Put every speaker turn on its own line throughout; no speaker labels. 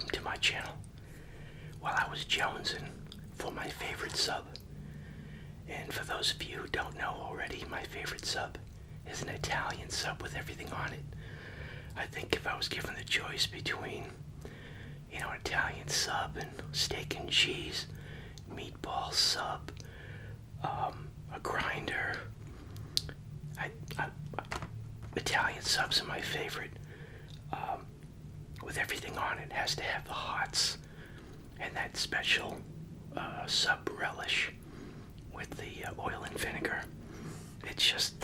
welcome to my channel. While I was jonesing for my favorite sub, and for those of you who don't know already, my favorite sub is an Italian sub with everything on it. I think if I was given the choice between, an Italian sub and steak and cheese, meatball sub, a grinder, Italian subs are my favorite. With everything on it, has to have the hots and that special sub relish with the oil and vinegar. It's just,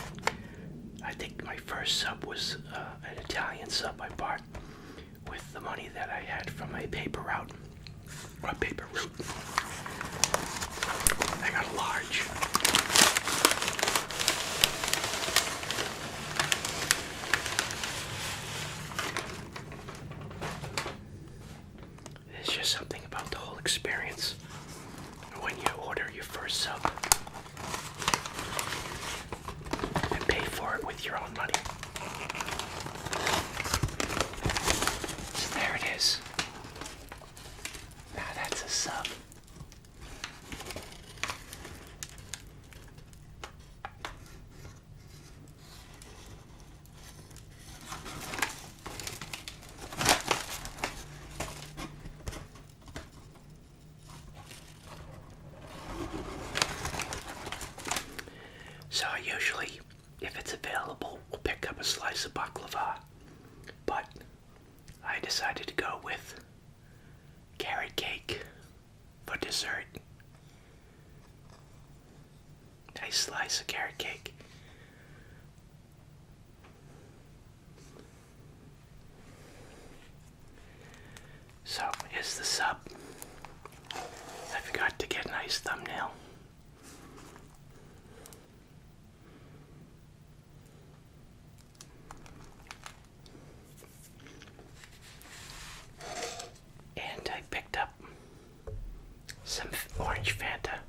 I think my first sub was an Italian sub I bought with the money that I had from my paper route. I got a large. There's just something about the whole experience when you order your first sub and pay for it with your own money. So there it is. Now that's a sub. So I usually, if it's available, will pick up a slice of baklava, but I decided to go with carrot cake for dessert. Nice slice of carrot cake. So here's the sub. I forgot to get a nice thumbnail. And I picked up some orange Fanta.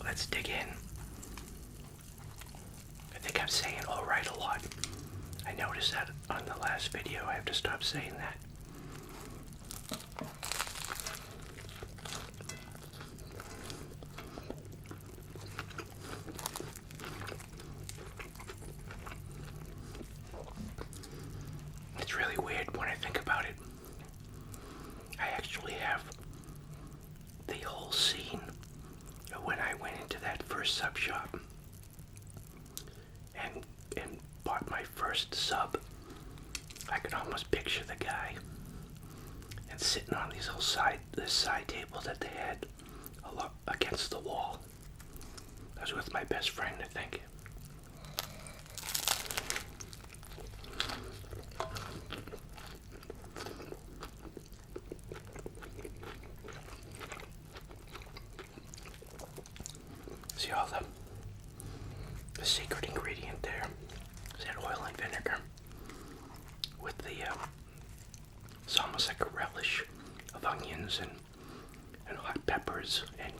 Let's dig in. I think I'm saying all right a lot. I noticed that on the last video. I have to stop saying that. It's really weird when I think about it. I actually have the whole scene when I went into that first sub shop and bought my first sub. I could almost picture the guy and sitting on this side table that they had against the wall. I was with my best friend, I think. See all the secret ingredient there is that oil and vinegar with the it's almost like a relish of onions and hot peppers and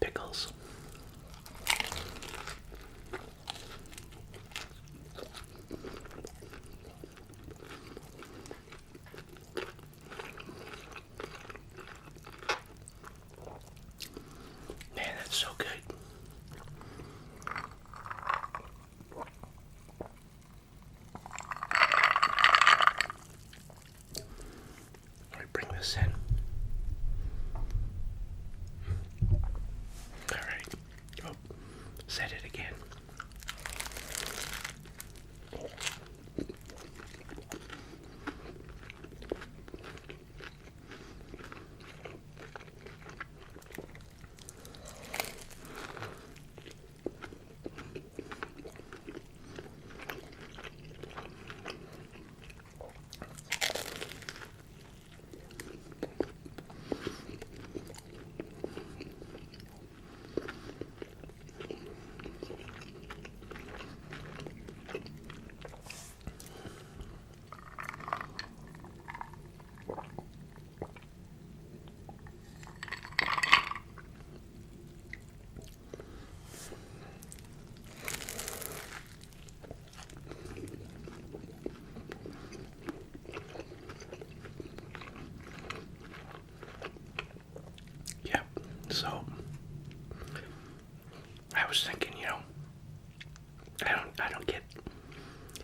pickles. Man, that's so good. Bring this in. Alright. Oh, set it again. I was thinking, I don't get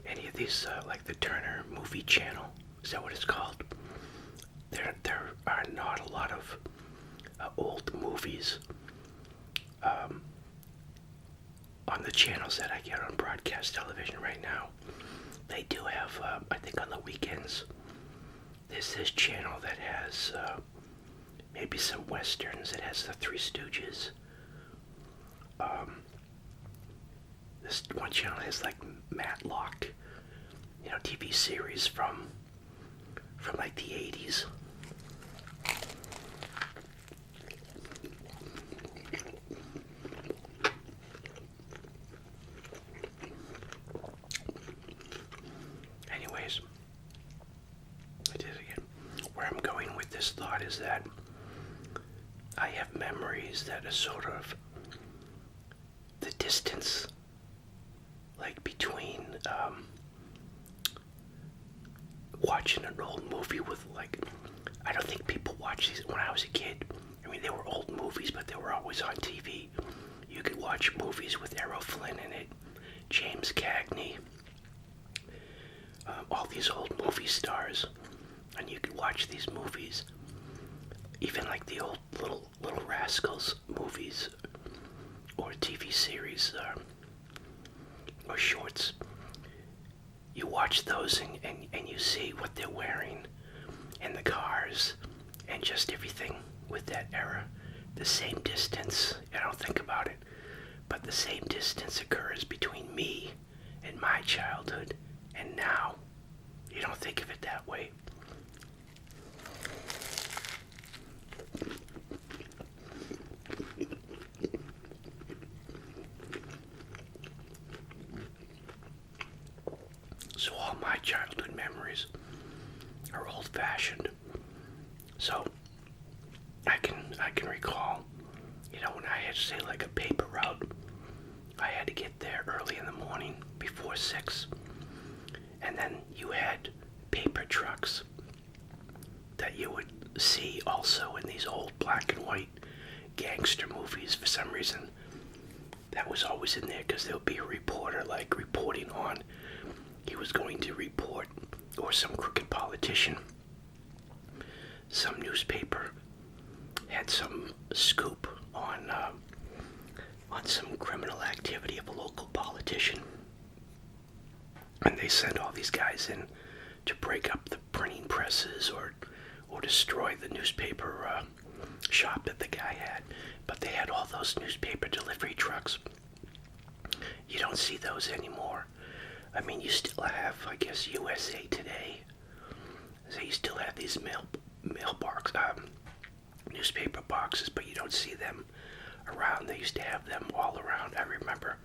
any of these, like the Turner Movie Channel. Is that what it's called? There are not a lot of old movies on the channels that I get on broadcast television right now. They do have, I think on the weekends, there's this channel that has maybe some westerns. It has the Three Stooges. This one channel has like Matlock, TV series from like the 80s. Anyways, I did it again. Where I'm going with this thought is that I have memories that are sort of the distance, like between watching an old movie with, like, I don't think people watched these when I was a kid. I mean, they were old movies, but they were always on TV. You could watch movies with Errol Flynn in it, James Cagney, all these old movie stars, and you could watch these movies, even like the old Little Rascals movies, or TV series, or shorts. You watch those and you see what they're wearing, and the cars, and just everything with that era. The same distance, I don't think about it, but the same distance occurs between me and my childhood and now. You don't think of it that way. So all my childhood memories are old-fashioned. So I can recall, when I had to say like a paper route, I had to get there early in the morning before 6. And then you had paper trucks that you would see also in these old black and white gangster movies. For some reason, that was always in there, because there would be a reporter like reporting on, he was going to report, or some crooked politician, some newspaper had some scoop on some criminal activity of a local politician. And they sent all these guys in to break up the printing presses or destroy the newspaper shop that the guy had. But they had all those newspaper delivery trucks. You don't see those anymore. I mean, you still have, I guess, USA Today. So you still have these newspaper boxes, but you don't see them around. They used to have them all around. I remember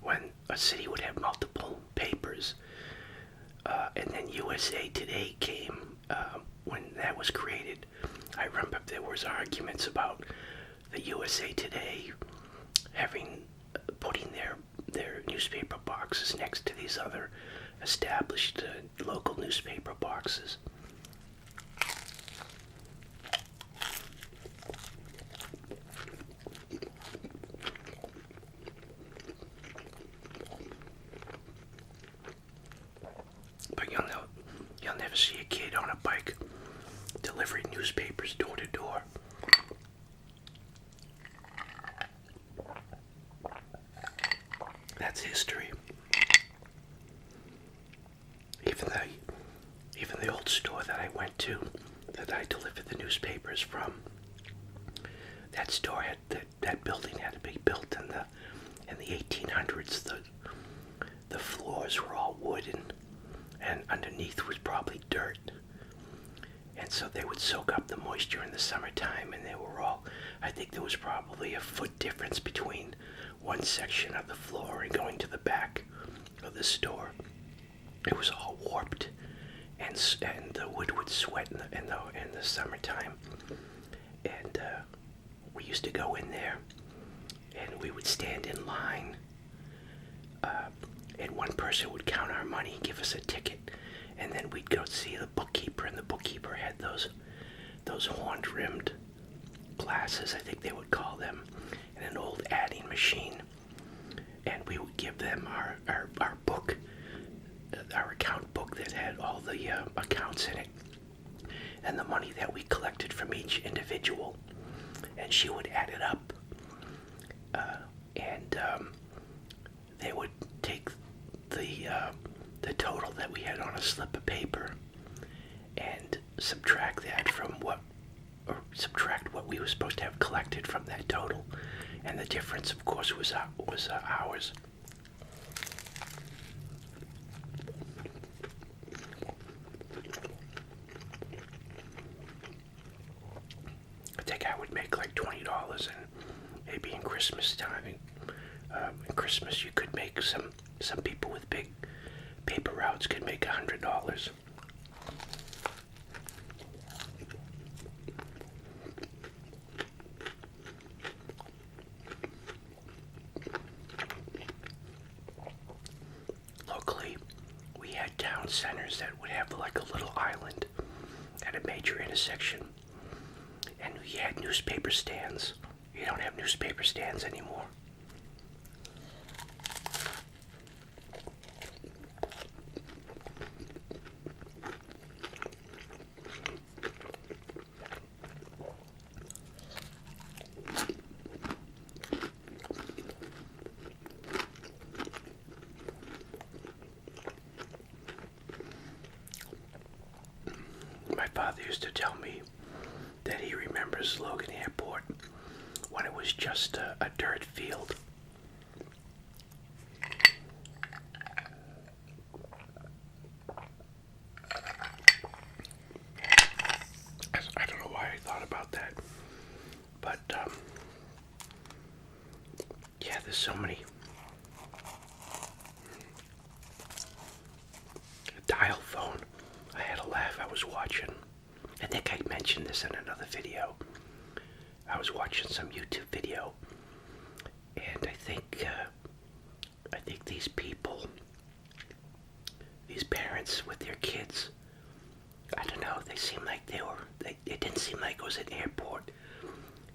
when a city would have multiple papers, and then USA Today came when that was created. I remember there was arguments about the USA Today putting their newspaper boxes next to these other established local newspaper boxes. But you'll never see a kid on a bike delivering newspapers door to door. That's history. Even the old store that I went to, that I delivered the newspapers from, that store that building had to be built in the 1800s. The floors were all wooden, and underneath was probably dirt. And so they would soak up the moisture in the summertime, and they were all, I think there was probably a foot difference between one section of the floor and going to the back of the store. It was all warped, and the wood would sweat in the summertime. And we used to go in there, and we would stand in line, and one person would count our money, give us a ticket, and then we'd go see the bookkeeper, and the bookkeeper had those horn-rimmed glasses, I think they would call them, and an old adding machine. the accounts in it, and the money that we collected from each individual, and she would add it up, and they would take the total that we had on a slip of paper and subtract that from subtract what we were supposed to have collected from that total, and the difference, of course, was ours. I think I would make like $20, and maybe in Christmas time, in Christmas you could make some people with big paper routes could make $100. Locally, we had town centers that would have like a little island at a major intersection, and we had newspaper stands. You don't have newspaper stands anymore. My father used to tell me that he remembers Logan Airport when it was just a dirt field. I don't know why I thought about that, but yeah, there's so many. Dial phone. I had a laugh. I was watching. I think I mentioned this in another video. I was watching some YouTube video, and I think these people, these parents with their kids, I don't know. They seemed like it didn't seem like it was an airport.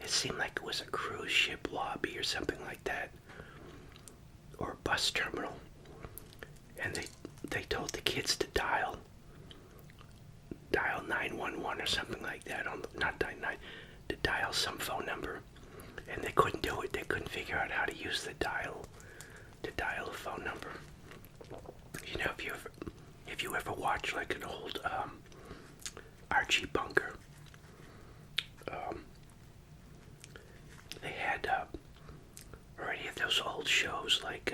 It seemed like it was a cruise ship lobby or something like that, or a bus terminal. And they told the kids to dial 911 or something like that, not 99, to dial some phone number, and they couldn't do it. They couldn't figure out how to use the dial a phone number. You know, if you ever watch like an old Archie Bunker, they had or any of those old shows like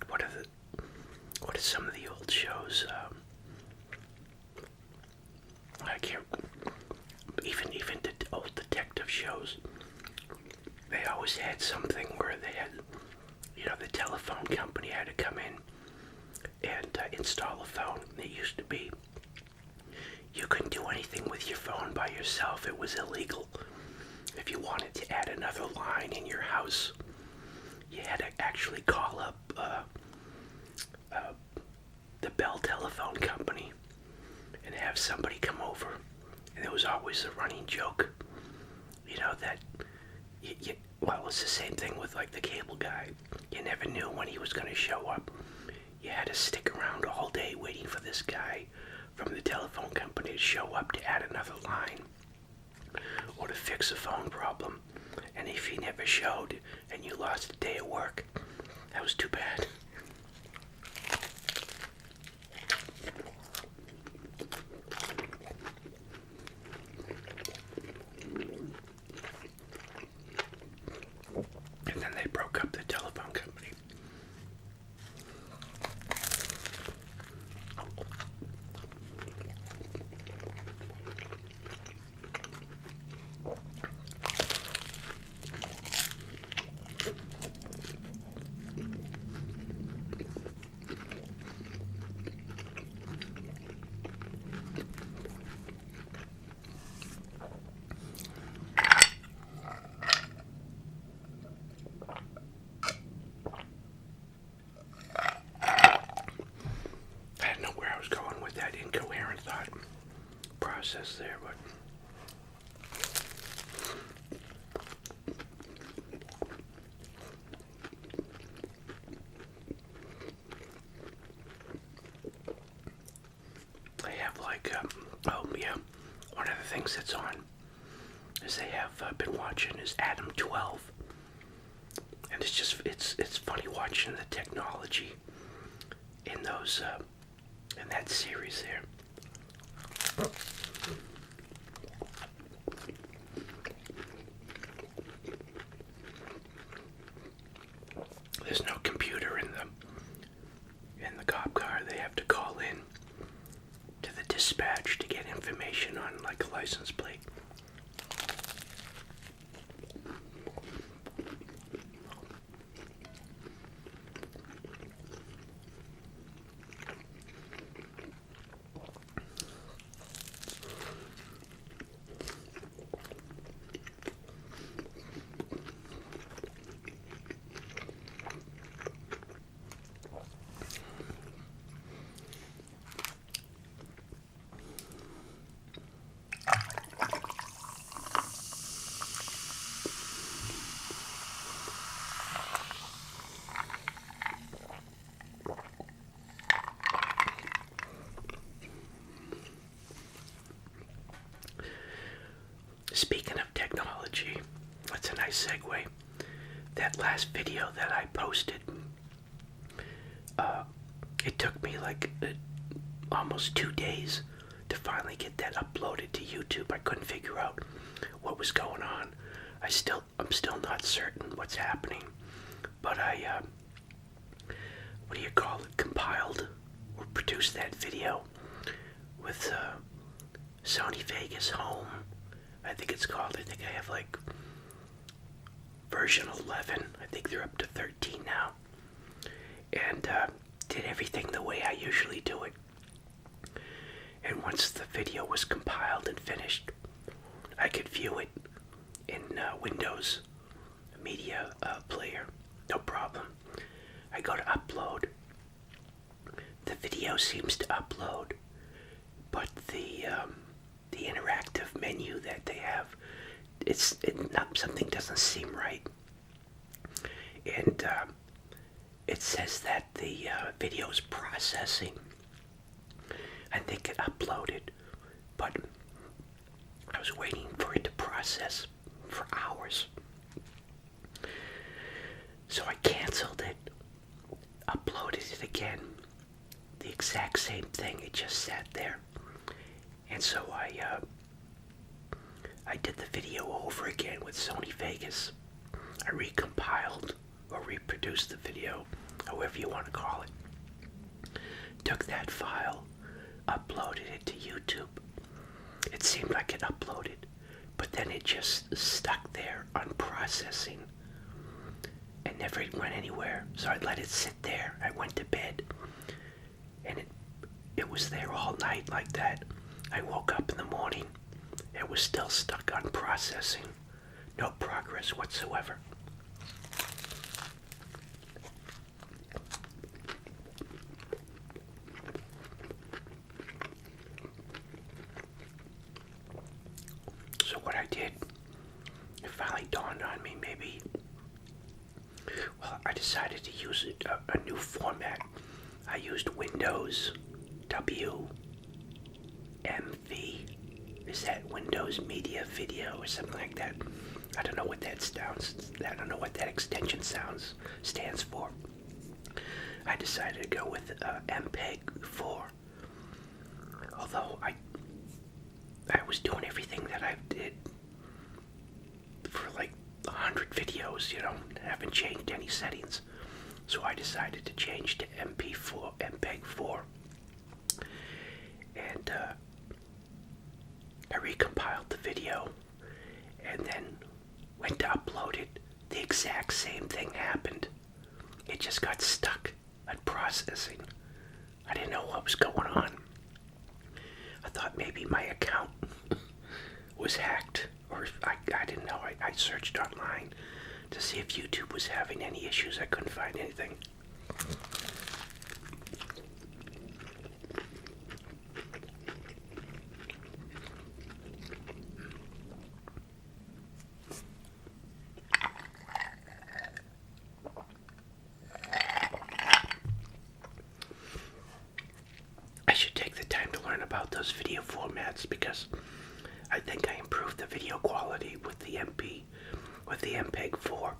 what are some of the old shows? I can't. Even the old detective shows. They always had something where they had, the telephone company had to come in and install a phone. It used to be you couldn't do anything with your phone by yourself. It was illegal. If you wanted to add another line in your house, you had to actually call up the Bell Telephone Company and have somebody come over. And there was always a running joke, that well, it's the same thing with like the cable guy. You never knew when he was going to show up. You had to stick around all day waiting for this guy from the telephone company to show up to add another line or to fix a phone problem. And if he never showed and you lost a day of work, that was too bad. And then they broke up the telephone company. like, oh yeah, one of the things that's on is they have been watching is Adam 12, and it's funny watching the technology in those in that series there. There's no computer in the cop car. They have to call in to the dispatch to get information on like a license plate. Speaking of technology, that's a nice segue. That last video that I posted, it took me like almost 2 days to finally get that uploaded to YouTube. I couldn't figure out what was going on. I'm still not certain what's happening, but I what do you call it? Compiled or produced that video with Sony Vegas Home. I think it's called. I think I have like version 11. I think they're up to 13 now. And did everything the way I usually do it. And once the video was compiled and finished, I could view it in Windows Media Player. No problem. I go to upload. The video seems to upload, but the interactive menu that they have, something doesn't seem right, and it says that the video is processing. I think it uploaded, but I was waiting for it to process for hours, so I canceled it, uploaded it again, the exact same thing. It just sat there. And so I did the video over again with Sony Vegas. I recompiled or reproduced the video, however you want to call it. Took that file, uploaded it to YouTube. It seemed like it uploaded, but then it just stuck there unprocessing and never went anywhere. So I let it sit there. I went to bed, and it was there all night like that. I woke up in the morning, it was still stuck on processing. No progress whatsoever. So what I did, it finally dawned on me, I decided to use a new format. I used Windows WMV. Is that Windows Media Video or something like that? I don't know what that extension stands for. I decided to go with MPEG-4. Although I was doing everything that I did for like 100 videos, haven't changed any settings. So I decided to change to MPEG-4. And I recompiled the video and then went to upload it. The exact same thing happened. It just got stuck at processing. I didn't know what was going on. I thought maybe my account was hacked, or I didn't know. I searched online to see if YouTube was having any issues. I couldn't find anything. I should take the time to learn about those video I think I improved the video quality with the MPEG 4.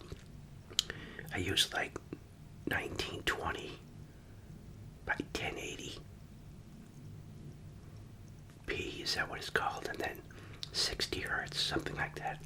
I used like 1920 by 1080 p, is that what it's called? And then 60 hertz, something like that.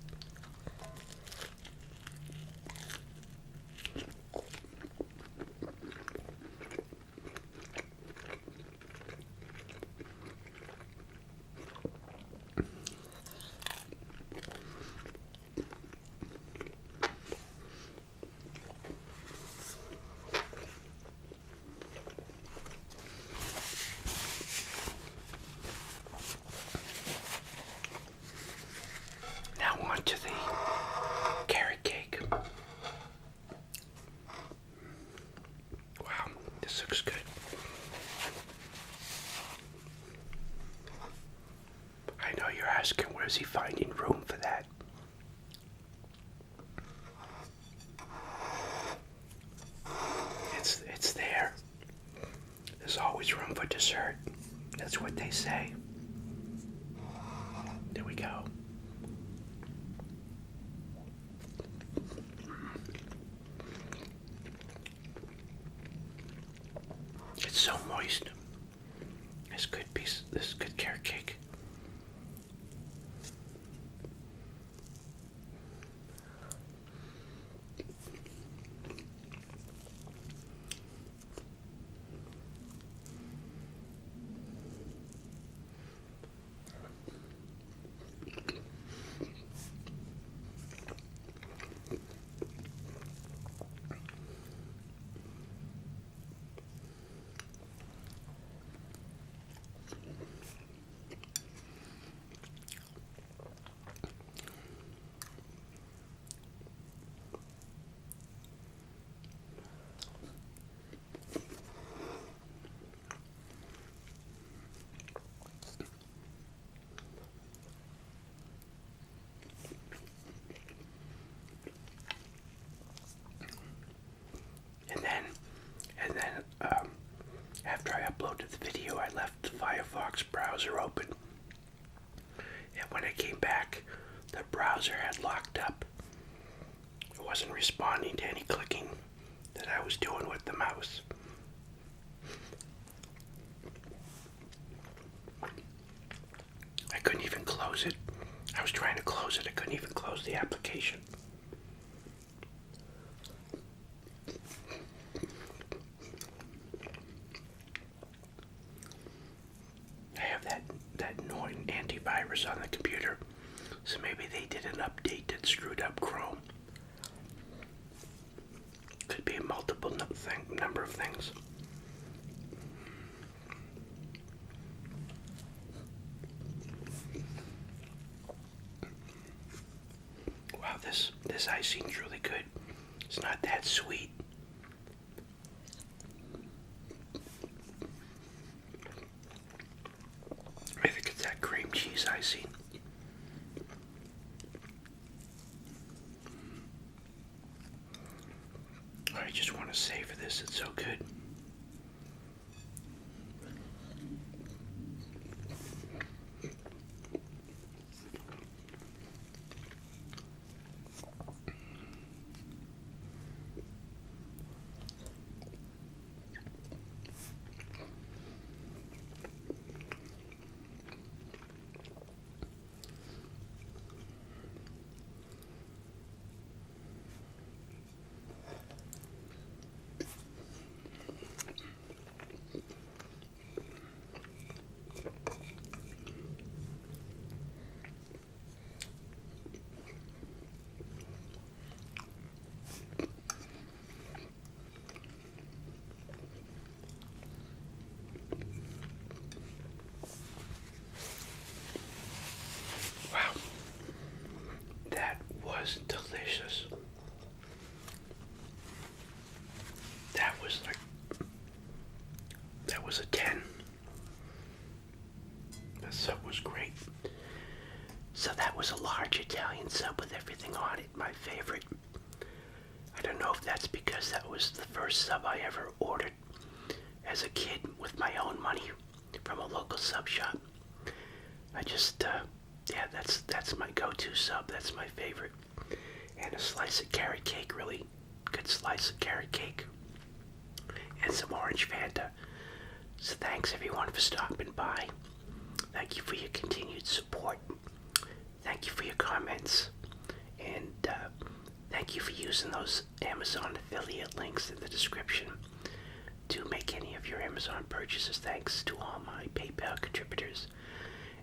Now on to the carrot cake. Wow, this looks good. I know you're asking, where's he finding room for that? It's there. There's always room for dessert. That's what they say. There we go. It's so moist. This good carrot cake. And then after I uploaded the video, I left the Firefox browser open. And when I came back, the browser had locked up. It wasn't responding to any clicking that I was doing with the mouse. I couldn't even close it. I was trying to close it. I couldn't even close the application. I have that annoying antivirus on the computer, so maybe they did an update that screwed up Chrome. Could be a multiple number of things. Wow, this icing's really good. It's not that sweet. I think it's that cream cheese icing. I just want to savor this. It's so good. Delicious. That was a 10. The sub was great. So that was a large Italian sub with everything on it, my favorite. I don't know if that's because that was the first sub I ever ordered as a kid with my own money from a local sub shop. I just Yeah, that's my go-to sub. That's my favorite. And a slice of carrot cake, really good slice of carrot cake. And some orange Fanta. So thanks everyone for stopping by. Thank you for your continued support. Thank you for your comments. And thank you for using those Amazon affiliate links in the description to make any of your Amazon purchases. Thanks to all my PayPal contributors.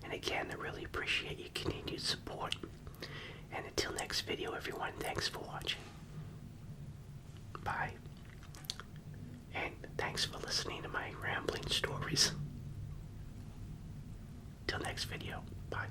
And again, I really appreciate your continued support. And until next video, everyone, thanks for watching. Bye. And thanks for listening to my rambling stories. Till next video. Bye.